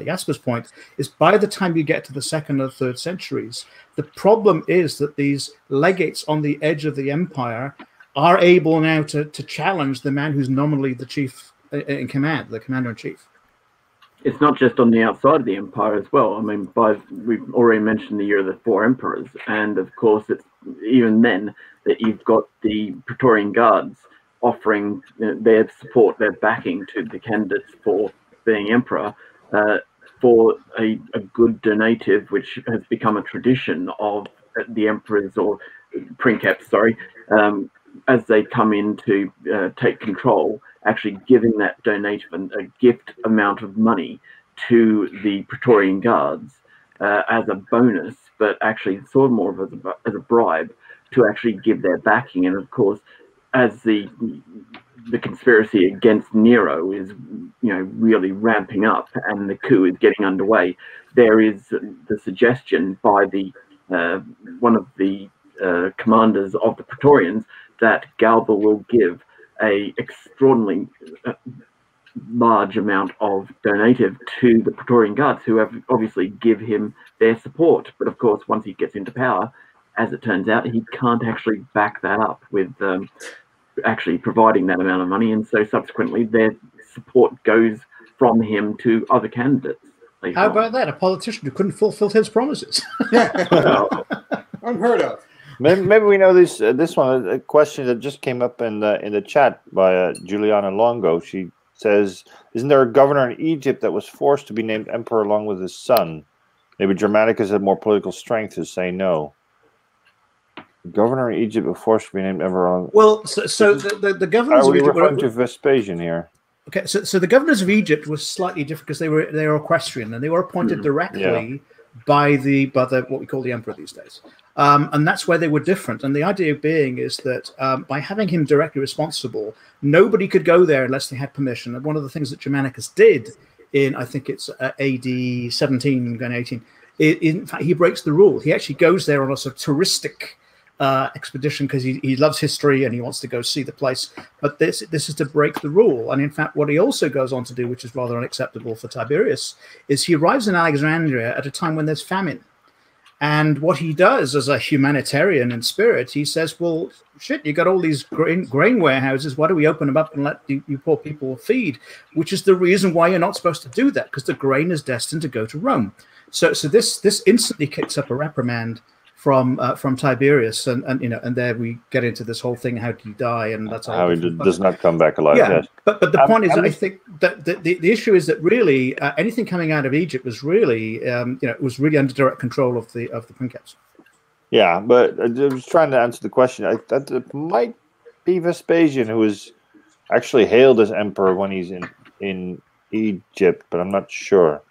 Jasper's point, is by the time you get to the 2nd or 3rd centuries, the problem is that these legates on the edge of the empire are able now to challenge the man who's nominally the chief in command, the commander-in-chief. It's not just on the outside of the empire as well. I mean, we've already mentioned the year of the 4 emperors, and of course, it's even then that you've got the Praetorian Guards offering their support, their backing to the candidates for being emperor for a good donative, which has become a tradition of the emperors or princeps, as they come in to take control, actually giving that donative and a gift amount of money to the Praetorian Guards as a bonus, but actually sort of more of as a bribe to actually give their backing. And of course, as the conspiracy against Nero is, really ramping up and the coup is getting underway, there is the suggestion by the one of the commanders of the Praetorians that Galba will give a extraordinarily large amount of donative to the Praetorian Guards, who have obviously give him their support. But of course, once he gets into power, as it turns out, he can't actually back that up with actually providing that amount of money, and so subsequently their support goes from him to other candidates. How about that? A politician who couldn't fulfill his promises. Unheard of. Maybe we know this one. A question that just came up in the chat by Juliana Longo. She says, "Isn't there a governor in Egypt that was forced to be named emperor along with his son? Maybe Germanicus had more political strength to say no." Governor in Egypt was forced to be named emperor. Well, so the governors of Egypt referring to Vespasian here. Okay, so the governors of Egypt were slightly different because they were equestrian, and they were appointed directly by the what we call the emperor these days. And that's where they were different. And the idea being is that by having him directly responsible, nobody could go there unless they had permission. And one of the things that Germanicus did in, I think it's AD 17 going 18, in fact, he breaks the rule. He actually goes there on a sort of touristic expedition because he loves history and he wants to go see the place. But this is to break the rule. And in fact, what he also goes on to do, which is rather unacceptable for Tiberius, is he arrives in Alexandria at a time when there's famine. And what he does as a humanitarian in spirit, he says, well, shit, you got all these grain warehouses. Why do we open them up and let you poor people feed? Which is the reason why you're not supposed to do that, because the grain is destined to go to Rome. So this instantly kicks up a reprimand from Tiberius, and there we get into this whole thing: how did he die? And that's how he does not come back alive. Yeah, yes. but the point is, I think that the issue is that really anything coming out of Egypt was really it was really under direct control of the Princeps. Yeah, but I was trying to answer the question. I thought it might be Vespasian, who was actually hailed as emperor when he's in Egypt, but I'm not sure.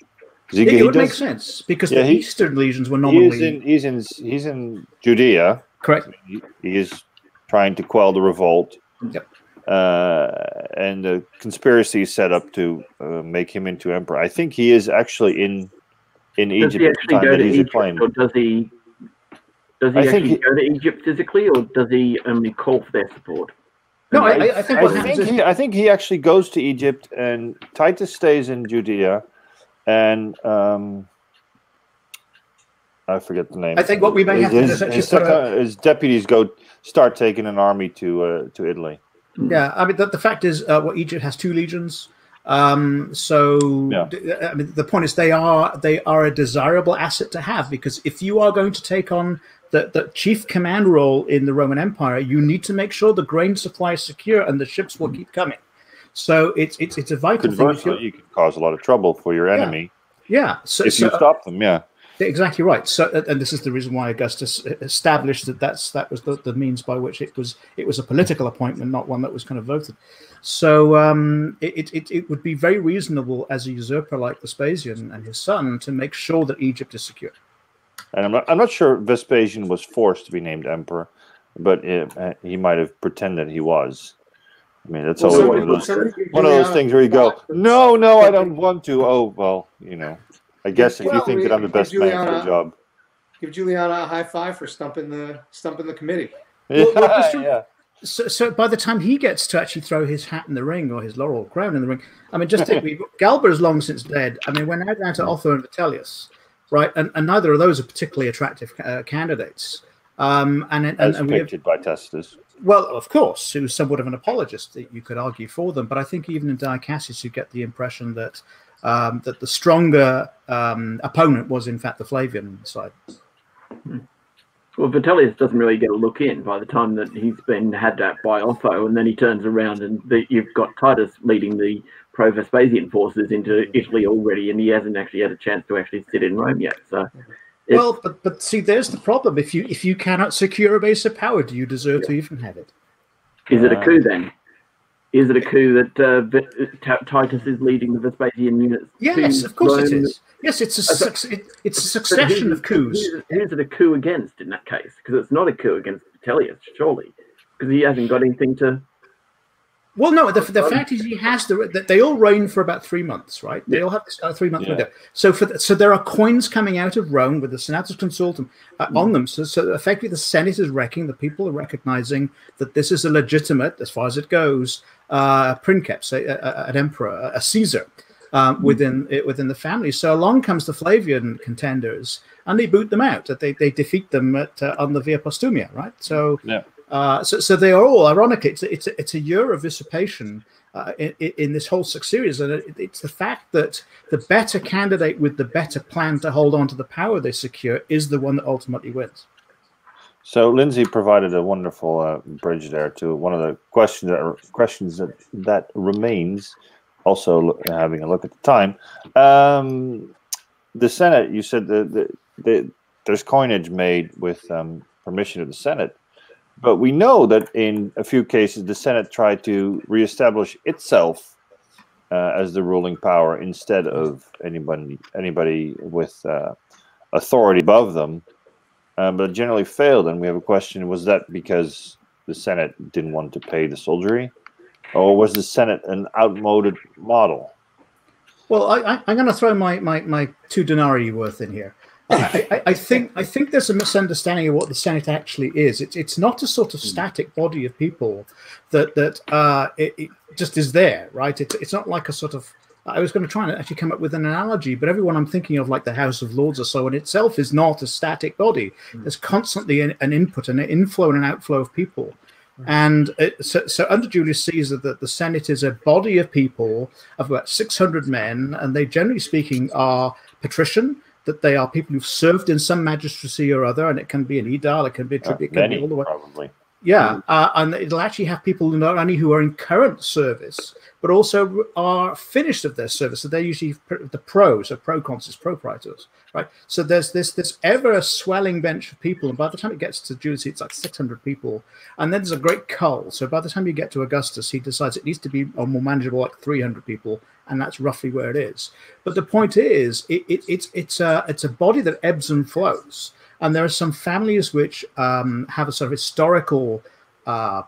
It would make sense because the Eastern legions were normally. He's in Judea. Correct. He is trying to quell the revolt. Yep. And the conspiracy is set up to make him into emperor. I think he is actually in Egypt. Does he actually go to Egypt, or does he actually go to Egypt physically, or does he only call for their support? No, I think he actually goes to Egypt, and Titus stays in Judea. And I forget the name. I think what we may have to do is his deputies start taking an army to Italy. Yeah, I mean the fact is, Egypt has 2 legions. I mean, the point is they are a desirable asset to have, because if you are going to take on the chief command role in the Roman Empire, you need to make sure the grain supply is secure and the ships will keep coming. So it's a vital thing. You can cause a lot of trouble for your enemy. Yeah. So you stop them, yeah. Exactly right. So, and this is the reason why Augustus established that was the means by which it was a political appointment, not one that was kind of voted. So it would be very reasonable as a usurper like Vespasian and his son to make sure that Egypt is secure. And I'm not sure Vespasian was forced to be named emperor, but he might have pretended he was. I mean, that's always one of those things where you go, no, I don't want to. Oh, well, I guess if you think that I'm the best man for the job. Give Juliana a high five for stumping the committee. Yeah. So by the time he gets to actually throw his hat in the ring, or his laurel crown in the ring, I mean, just think, Galba is long since dead. I mean, we're now down to Otho and Vitellius, right? And neither of those are particularly attractive candidates. As depicted by Tacitus. Well, of course, who's somewhat of an apologist, that you could argue for them. But I think even in Dio Cassius, you get the impression that that the stronger opponent was, in fact, the Flavian side. Well, Vitellius doesn't really get a look in by the time that he's been had at by Otho, and then he turns around and you've got Titus leading the pro-Vespasian forces into Italy already, and he hasn't actually had a chance to actually sit in Rome yet. So. Well, but see, there's the problem. If you cannot secure a base of power, do you deserve to even have it? Is it a coup then? Is it a coup that Titus is leading the Vespasian units? Yes, of course it is. Yes, it's a succession of coups. Who's it a coup against in that case? Because it's not a coup against Vitellius, surely, because he hasn't got anything to. Well, no. The fact is, he has they all reign for about 3 months, right? They all have this 3-month window. So there are coins coming out of Rome with the Senatus Consultum on them. So effectively, the Senate is reckoning, the people are recognizing that this is a legitimate, as far as it goes, princeps, an emperor, a Caesar within the family. So along comes the Flavian contenders, and they boot them out. They defeat them on the Via Postumia, right? So. Yeah. So they are all, ironically, it's a year of dissipation in this whole series, and it's the fact that the better candidate with the better plan to hold on to the power they secure is the one that ultimately wins. So Lindsay provided a wonderful bridge there to one of the questions that remains. Also, having a look at the time, the Senate. You said there's coinage made with permission of the Senate. But we know that in a few cases, the Senate tried to reestablish itself as the ruling power instead of anybody with authority above them. but generally failed. And we have a question: was that because the Senate didn't want to pay the soldiery, or was the Senate an outmoded model? Well, I'm going to throw my 2 denarii worth in here. I think there's a misunderstanding of what the Senate actually is. It's not a sort of static body of people that it just is there, right? It's not like a sort of. I was going to try and actually come up with an analogy, but everyone I'm thinking of, like the House of Lords or so, in itself is not a static body. There's constantly an input and an inflow and an outflow of people. And so under Julius Caesar, the Senate is a body of people of about 600 men, and they, generally speaking, are patrician, that they are people who've served in some magistracy or other, and it can be an edile, it can be a tribute, it can be all the way. Probably. Yeah, and it'll actually have people not only who are in current service, but also are finished of their service. So they're usually the pros, so proconsuls, propraetors, right? So there's this ever swelling bench of people, and by the time it gets to Julius, it's like 600 people, and then there's a great cull. So by the time you get to Augustus, he decides it needs to be a more manageable, like 300 people, and that's roughly where it is. But the point is, it's a body that ebbs and flows. And there are some families which have a sort of historical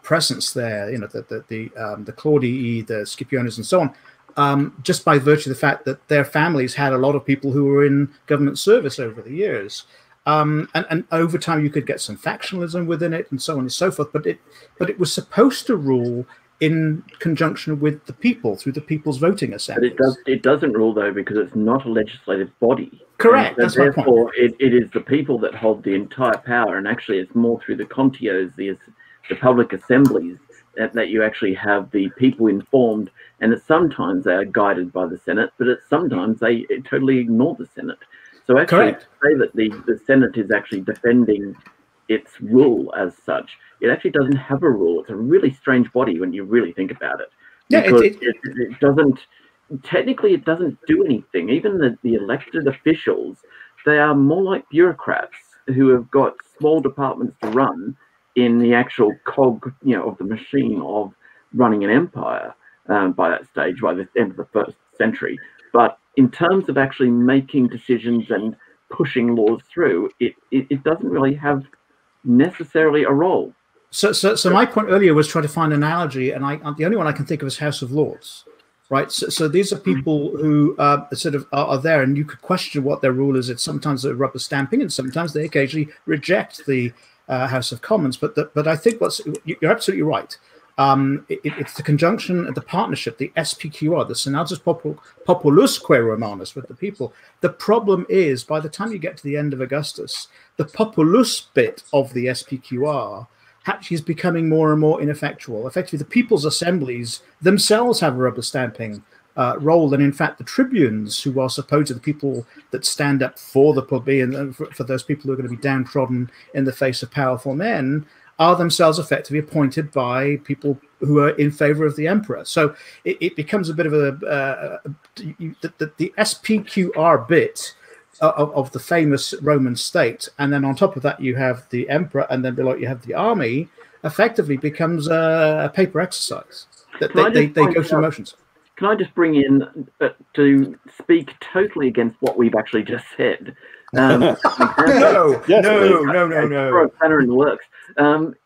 presence there, you know, the Claudii, the Scipiones, and so on, just by virtue of the fact that their families had a lot of people who were in government service over the years. And over time, you could get some factionalism within it, and so on and so forth. But it was supposed to rule in conjunction with the people through the people's voting assemblies. But it doesn't rule, though, because it's not a legislative body. Correct. And that's my point. therefore, it is the people that hold the entire power, and actually it's more through the contios, the public assemblies, that you actually have the people informed, and that sometimes they are guided by the Senate, but sometimes they totally ignore the Senate. So actually, to say that the Senate is actually defending its rule as such, it actually doesn't have a rule. It's a really strange body when you really think about it. Yeah, because it doesn't, technically it doesn't do anything. Even the elected officials, they are more like bureaucrats who have got small departments to run in the actual cog, you know, of the machine of running an empire by that stage, by the end of the 1st century. But in terms of actually making decisions and pushing laws through, it doesn't really have necessarily a role. So my point earlier was trying to find an analogy, and the only one I can think of is House of Lords, right? So these are people who sort of are there, and you could question what their rule is. It's sometimes they're rubber stamping, and sometimes they occasionally reject the House of Commons. But I think you're absolutely right. It's the conjunction and the partnership, the SPQR, the Senatus Populusque Romanus, with the people. The problem is, by the time you get to the end of Augustus, the populus bit of the SPQR actually is becoming more and more ineffectual. Effectively, the people's assemblies themselves have a rubber stamping role, and in fact, the tribunes, who are supposedly the people that stand up for the plebeian and for those people who are going to be downtrodden in the face of powerful men, are themselves effectively appointed by people who are in favor of the emperor. So it becomes a bit of the SPQR bit of the famous Roman state, and then on top of that you have the emperor, and then below it you have the army, effectively becomes a paper exercise. They go through motions. Can I just bring in to speak totally against what we've actually just said? No. Throw a spanner in the works.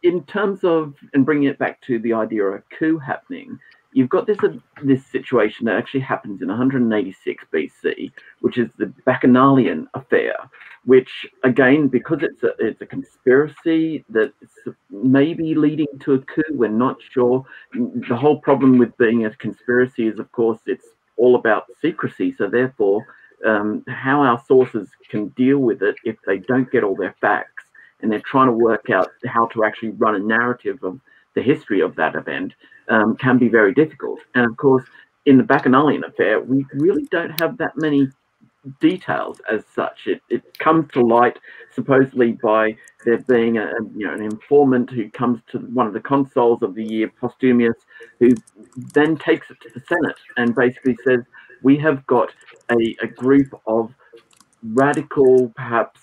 In terms of, and bringing it back to the idea of a coup happening, you've got this situation that actually happens in 186 BC, which is the Bacchanalian affair, which again, because it's a conspiracy that's maybe leading to a coup, we're not sure. The whole problem with being a conspiracy is, of course, it's all about secrecy. So therefore, how our sources can deal with it if they don't get all their facts, and they're trying to work out how to actually run a narrative of the history of that event, can be very difficult. And of course, in the Bacchanalian affair, we really don't have that many details as such. It comes to light supposedly by there being an informant who comes to one of the consuls of the year, Postumius, who then takes it to the Senate and basically says, we have got a group of radical, perhaps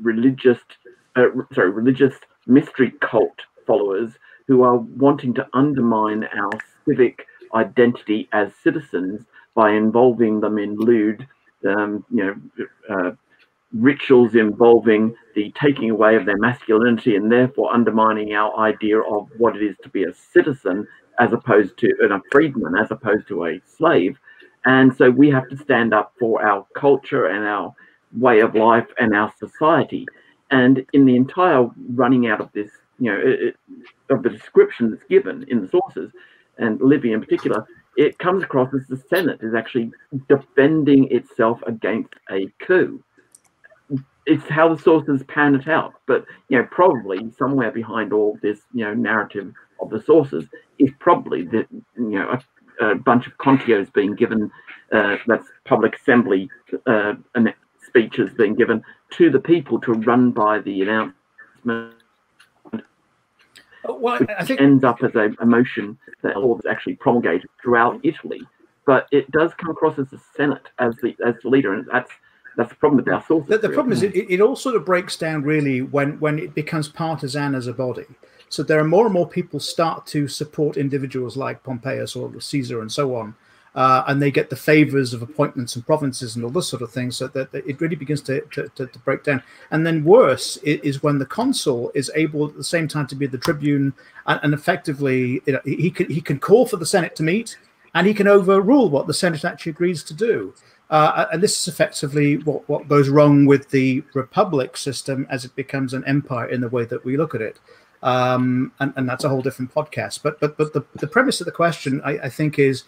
religious mystery cult followers who are wanting to undermine our civic identity as citizens by involving them in lewd, rituals involving the taking away of their masculinity and therefore undermining our idea of what it is to be a citizen as opposed to a freedman, as opposed to a slave. And so we have to stand up for our culture and our way of life and our society. And in the entire running out of this, of the description that's given in the sources, and Livy in particular, it comes across as the Senate is actually defending itself against a coup. It's how the sources pan it out, but probably somewhere behind all this narrative of the sources is probably that a bunch of contios being given, that's public assembly speeches being given to the people to run by the announcement. Well, I think ends up as a motion that is actually promulgated throughout Italy, but it does come across as the Senate as the leader, and that's the problem with our sources. The problem is it all sort of breaks down really when it becomes partisan as a body. So there are more and more people start to support individuals like Pompeius or Caesar and so on, and they get the favors of appointments and provinces and all this sort of thing. So that it really begins to break down. And then worse is when the consul is able at the same time to be the tribune, and effectively he can call for the Senate to meet, and he can overrule what the Senate actually agrees to do. And this is effectively what goes wrong with the republic system as it becomes an empire in the way that we look at it. And that's a whole different podcast. But the premise of the question, I think, is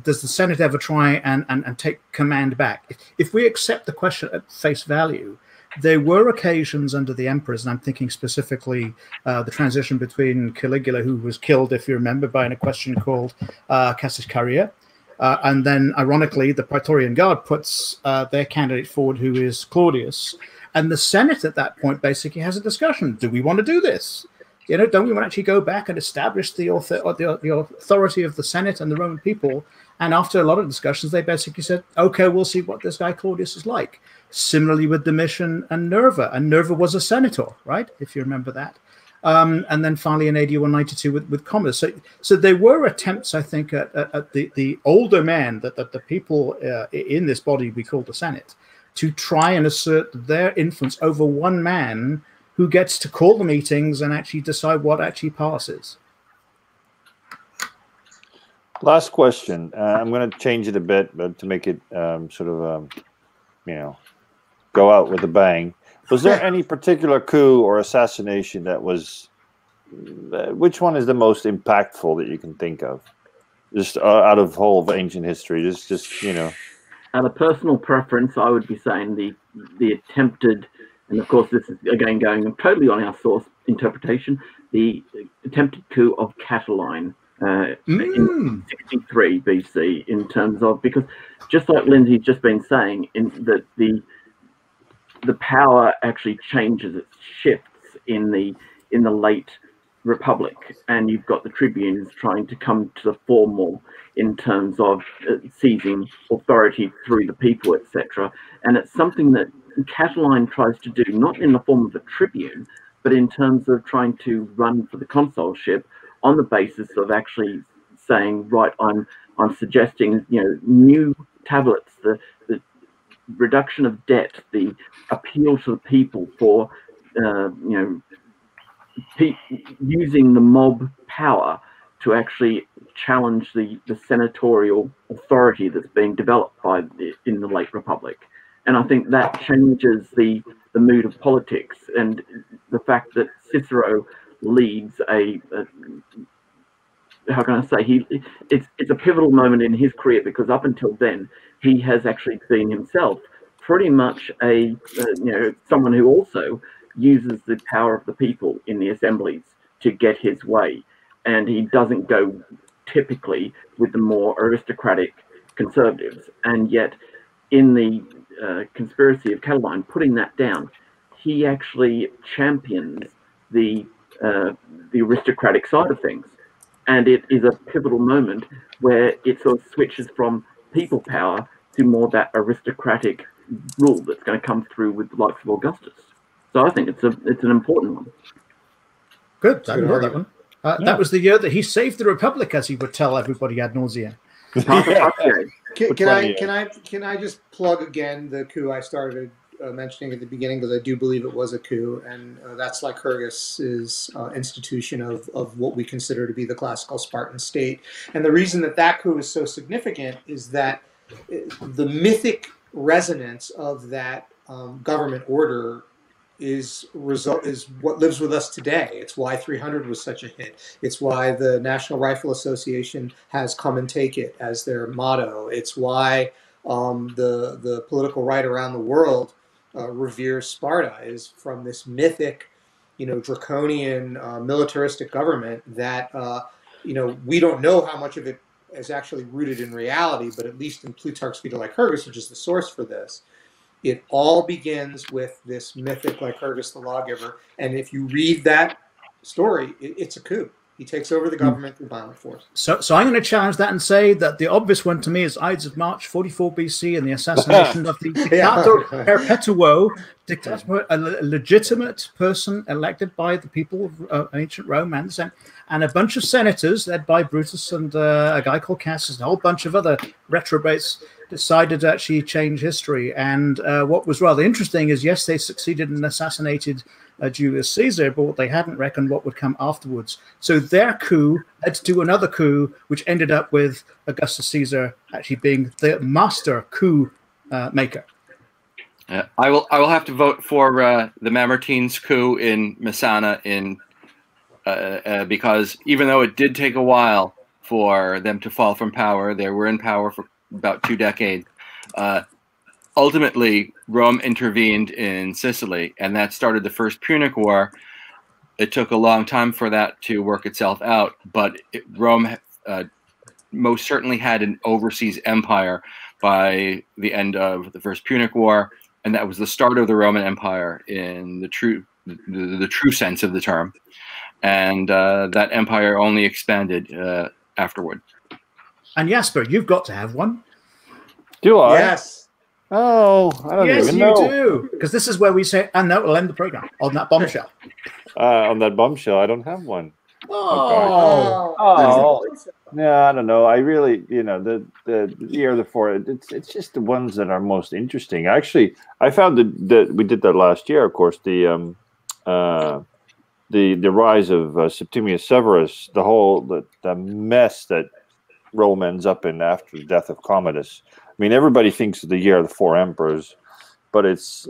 does the Senate ever try and take command back? If we accept the question at face value, there were occasions under the emperors, and I'm thinking specifically the transition between Caligula, who was killed, if you remember, by an equestrian called Cassius Chaerea. And then, ironically, the Praetorian Guard puts their candidate forward, who is Claudius. And the Senate at that point basically has a discussion. Do we want to do this? Don't we want to actually go back and establish the authority of the Senate and the Roman people? And after a lot of discussions, they basically said, okay, we'll see what this guy Claudius is like. Similarly with Domitian and Nerva. And Nerva was a senator, right? If you remember that. And then finally in AD 192 with Commodus. So there were attempts, I think, at the older man, that the people in this body we call the Senate, to try and assert their influence over one man who gets to call the meetings and actually decide what actually passes. Last question. I'm going to change it a bit, but to make it go out with a bang. Was there any particular coup or assassination that was? Which one is the most impactful that you can think of? Just out of whole of ancient history, just Out of personal preference, I would be saying the attempted, and of course this is again going totally on our source interpretation, the attempted coup of Catiline in 63 BC, in terms of, because just like Lindsay's just been saying, in that the power actually changes, it shifts in the late Republic, and you've got the tribunes trying to come to the fore more in terms of seizing authority through the people, etc. And it's something that Catiline tries to do, not in the form of a tribune, but in terms of trying to run for the consulship on the basis of actually saying, right, I'm suggesting new tablets, the reduction of debt, the appeal to the people for using the mob power to actually challenge the senatorial authority that's being developed in the late Republic. And I think that changes the mood of politics, and the fact that Cicero leads how can I say, it's a pivotal moment in his career, because up until then he has actually been himself pretty much someone who also uses the power of the people in the assemblies to get his way, and he doesn't go typically with the more aristocratic conservatives. And yet in the conspiracy of Catiline, putting that down, he actually champions the aristocratic side of things. And it is a pivotal moment where it sort of switches from people power to more that aristocratic rule that's going to come through with the likes of Augustus. So I think it's an important one. Good. I know that one. That was the year that he saved the Republic, as he would tell everybody ad nauseam. Can I just plug again the coup I started mentioning at the beginning, because I do believe it was a coup, and that's Lycurgus's institution of what we consider to be the classical Spartan state. And the reason that that coup is so significant is that the mythic resonance of that government order is what lives with us today. It's why 300 was such a hit. It's why the National Rifle Association has "Come and Take It" as their motto. It's why the political right around the world reveres Sparta, is from this mythic, draconian militaristic government that we don't know how much of it is actually rooted in reality, but at least in Plutarch's Vita Lycurgus, which is the source for this, it all begins with this mythic Lycurgus the lawgiver. And if you read that story, it's a coup. He takes over the government through violent force. So I'm going to challenge that and say that the obvious one to me is Ides of March 44 BC and the assassination of the Dictator Perpetuo, a legitimate person elected by the people of ancient Rome and a bunch of senators led by Brutus and a guy called Cassius and a whole bunch of other retrobates decided to actually change history. And what was rather interesting is, yes, they succeeded and assassinated Julius Caesar, but what they hadn't reckoned what would come afterwards. So their coup led to another coup, which ended up with Augustus Caesar actually being the master coup maker. I will have to vote for the Mamertines coup in Messana because even though it did take a while for them to fall from power, they were in power for about 2 decades. Ultimately, Rome intervened in Sicily, and that started the First Punic War. It took a long time for that to work itself out, but Rome most certainly had an overseas empire by the end of the First Punic War, and that was the start of the Roman Empire in the true sense of the term. And that empire only expanded afterward. And Jasper, you've got to have one. Do I? Yes. Oh, I don't even know. Yes, you do. Because this is where we say, and that will end the program on that bombshell. On that bombshell, I don't have one. Oh. Yeah, I don't know. I really, the year of the four. It's just the ones that are most interesting. Actually, I found that we did that last year. Of course, the rise of Septimius Severus, the mess that Rome ends up in after the death of Commodus. I mean, everybody thinks of the year of the 4 emperors, but it's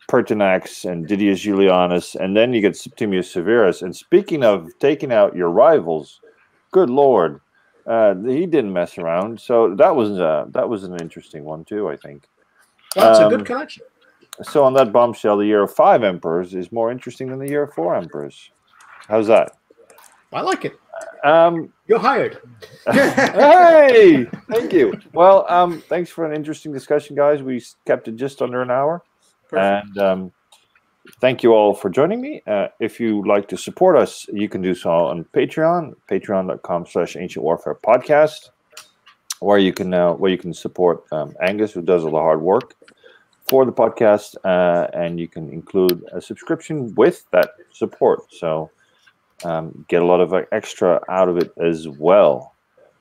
Pertinax and Didius Julianus, and then you get Septimius Severus. And speaking of taking out your rivals, good Lord, he didn't mess around. So that was an interesting one too, I think. That's a good collection. So on that bombshell, the year of 5 emperors is more interesting than the year of 4 emperors. How's that? I like it. You're hired. Hey, thank you. Well, thanks for an interesting discussion, guys. We kept it just under an hour. Perfect. And thank you all for joining me. If you'd like to support us, you can do so on Patreon, patreon.com/Ancient Warfare Podcast, where you can support Angus, who does all the hard work for the podcast, and you can include a subscription with that support. So get a lot of extra out of it as well.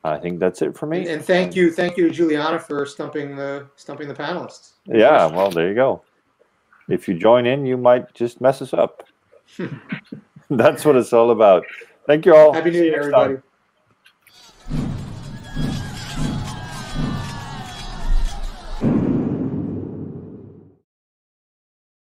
I think that's it for me. And thank you to Juliana for stumping the panelists. Yeah, well, there you go. If you join in, you might just mess us up. That's what it's all about. Thank you all. Happy New Year, everybody.